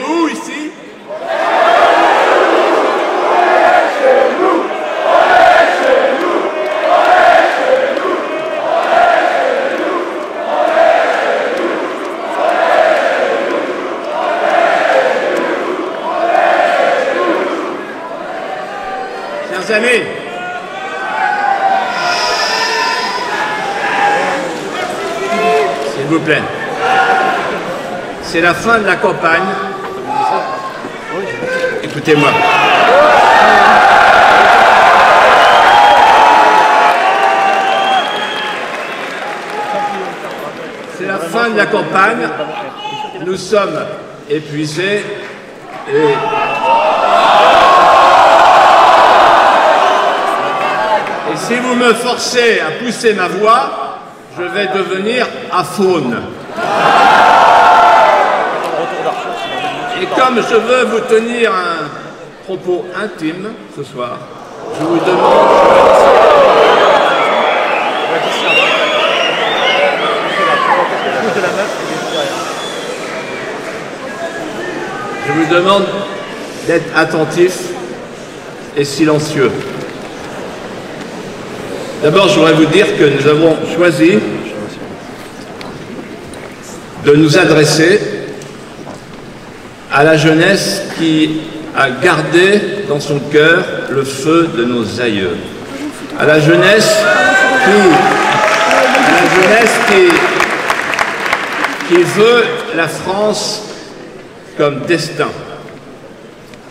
où ici? Chers amis, s'il vous plaît, c'est la fin de la campagne. Écoutez-moi. C'est la fin de la campagne. Nous sommes épuisés et si vous me forcez à pousser ma voix, je vais devenir aphone. Et comme je veux vous tenir un propos intime ce soir, je vous demande d'être attentif et silencieux. D'abord, je voudrais vous dire que nous avons choisi de nous adresser à la jeunesse qui a gardé dans son cœur le feu de nos aïeux. À la jeunesse qui veut la France comme destin.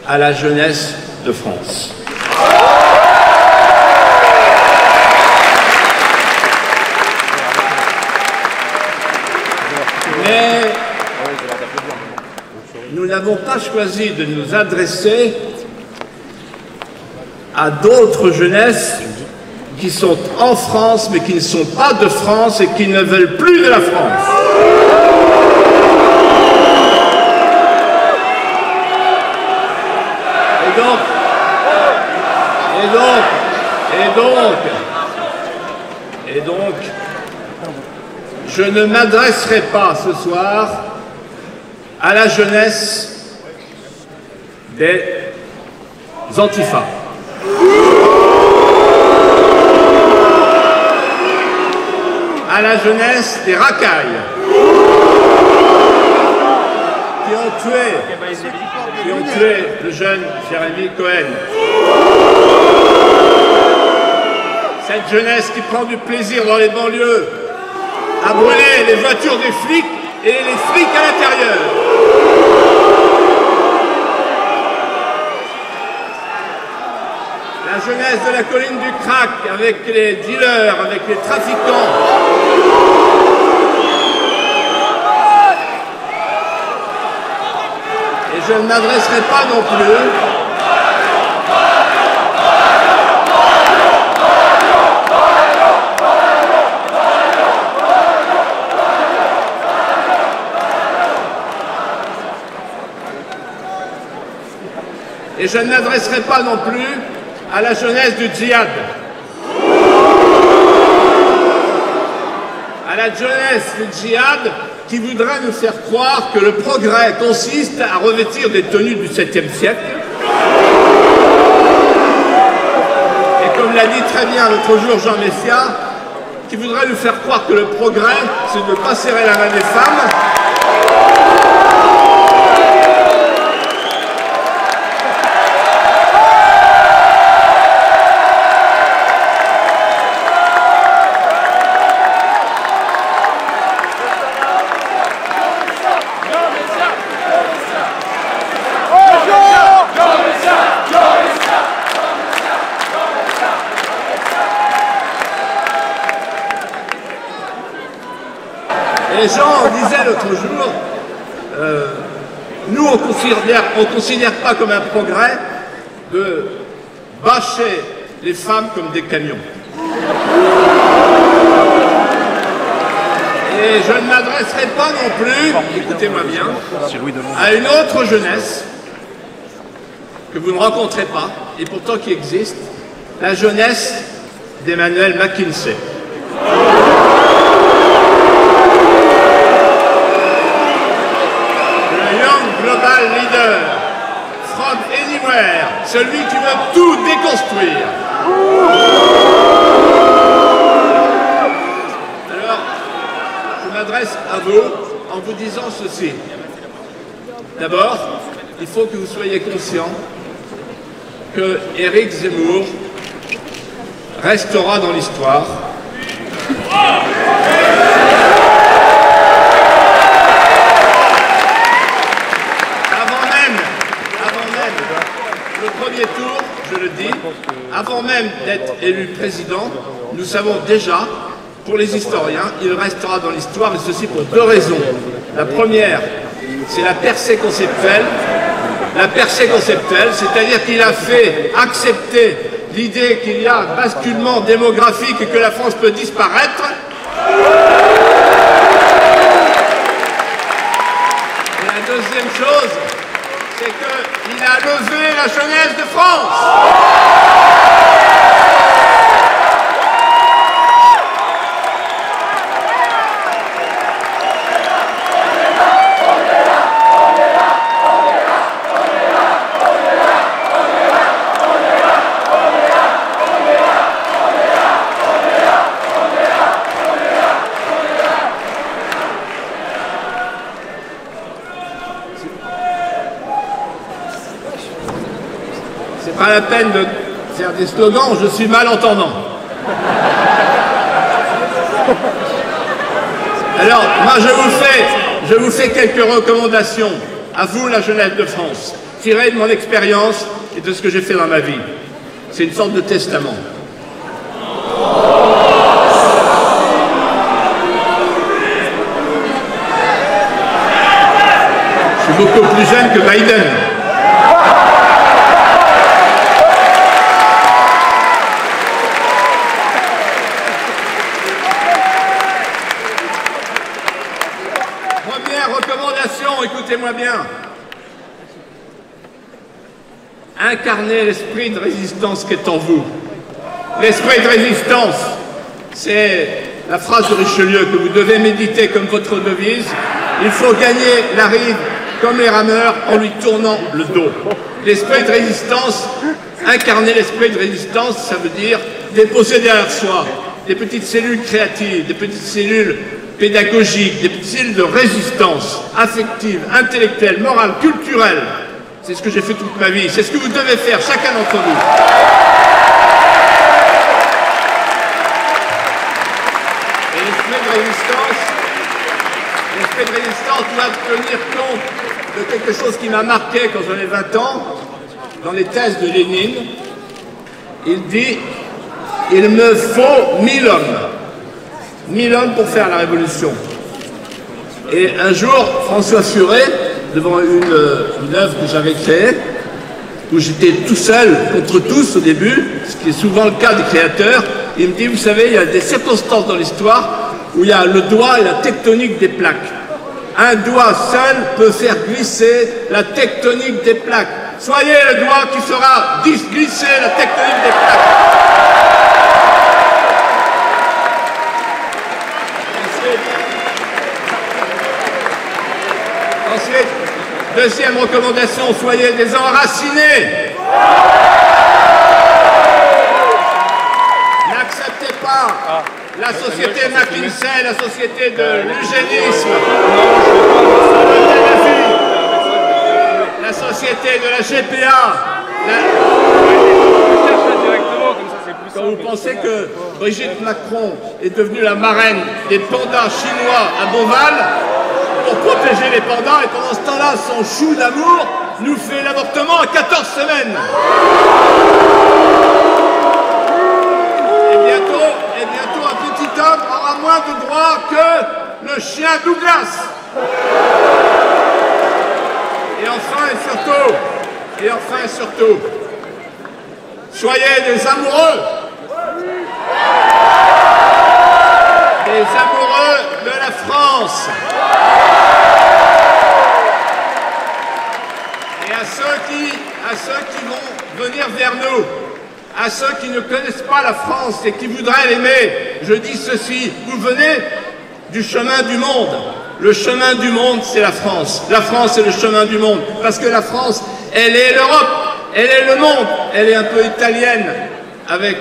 À la jeunesse de France. Mais nous n'avons pas choisi de nous adresser à d'autres jeunesses qui sont en France mais qui ne sont pas de France et qui ne veulent plus de la France. Et donc, je ne m'adresserai pas ce soir à la jeunesse des Antifa. À la jeunesse des racailles qui ont tué le jeune Jérémy Cohen. Cette jeunesse qui prend du plaisir dans les banlieues à brûler les voitures des flics et les flics à l'intérieur. La jeunesse de la colline du crack avec les dealers, avec les trafiquants. Et je ne m'adresserai pas non plus à la jeunesse du djihad. À la jeunesse du djihad qui voudrait nous faire croire que le progrès consiste à revêtir des tenues du 7e siècle. Et comme l'a dit très bien l'autre jour Jean Messia, qui voudrait nous faire croire que le progrès, c'est de ne pas serrer la main des femmes. Et Jean disait l'autre jour, nous on considère pas comme un progrès de bâcher les femmes comme des camions. Et je ne m'adresserai pas non plus, écoutez-moi bien, à une autre jeunesse que vous ne rencontrez pas, et pourtant qui existe, la jeunesse d'Emmanuel McKinsey. Le Young Global Leader from anywhere, celui qui veut tout déconstruire. Alors, je m'adresse à vous en vous disant ceci. D'abord, il faut que vous soyez conscients que Éric Zemmour restera dans l'histoire. Tour, je le dis, avant même d'être élu président, nous savons déjà, pour les historiens, il restera dans l'histoire, et ceci pour deux raisons. La première, c'est la percée conceptuelle. La percée conceptuelle, c'est-à-dire qu'il a fait accepter l'idée qu'il y a un basculement démographique et que la France peut disparaître. Et la deuxième chose, c'est qu'il a levé la jeunesse de France. C'est pas la peine de faire des slogans, je suis malentendant. Alors, moi je vous fais quelques recommandations, à vous la jeunesse de France, tirées de mon expérience et de ce que j'ai fait dans ma vie. C'est une sorte de testament. Je suis beaucoup plus jeune que Biden. Première recommandation, écoutez-moi bien. Incarnez l'esprit de résistance qui est en vous. L'esprit de résistance, c'est la phrase de Richelieu que vous devez méditer comme votre devise. Il faut gagner la rive comme les rameurs en lui tournant le dos. L'esprit de résistance, incarner l'esprit de résistance, ça veut dire déposer derrière soi des petites cellules créatives, des petites cellules pédagogiques, des petites cellules de résistance affective, intellectuelle, morale, culturelle. C'est ce que j'ai fait toute ma vie, c'est ce que vous devez faire, chacun d'entre vous. Et l'esprit de résistance doit tenir compte de quelque chose qui m'a marqué quand j'avais 20 ans, dans les thèses de Lénine. Il dit « Il me faut 1000 hommes. 1000 hommes pour faire la révolution. » Et un jour, François Furet, devant une œuvre que j'avais créée, où j'étais tout seul contre tous au début, ce qui est souvent le cas des créateurs, il me dit, vous savez, il y a des circonstances dans l'histoire où il y a le doigt et la tectonique des plaques. Un doigt seul peut faire glisser la tectonique des plaques. Soyez le doigt qui fera glisser la tectonique des plaques. Ensuite, deuxième recommandation, soyez des enracinés. N'acceptez pas la société McKinsey, la société de l'eugénisme, la société de la GPA. Quand vous pensez que Brigitte Macron est devenue la marraine des pandas chinois à Beauval, pour protéger les pandas, et pendant ce temps-là, son chou d'amour nous fait l'avortement à 14 semaines. Et bientôt, un petit homme aura moins de droits que le chien Douglas. Et enfin et surtout, soyez des amoureux. Des amoureux de la France. Et à ceux qui vont venir vers nous, à ceux qui ne connaissent pas la France et qui voudraient l'aimer, je dis ceci, vous venez du chemin du monde. Le chemin du monde, c'est la France. La France est le chemin du monde, parce que la France elle est l'Europe, elle est le monde, elle est un peu italienne avec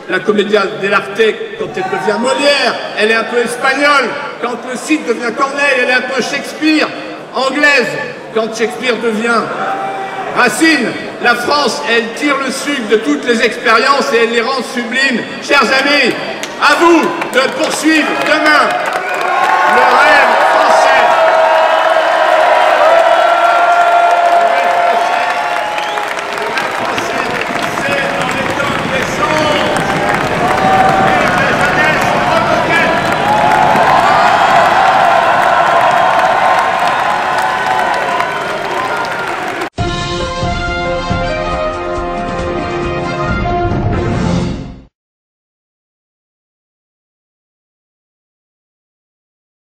la commedia dell'arte quand elle devient Molière, elle est un peu espagnole quand le Cid devient Corneille, elle est un peu Shakespeare, anglaise quand Shakespeare devient Racine. La France, elle tire le sucre de toutes les expériences et elle les rend sublimes. Chers amis, à vous de poursuivre demain le rêve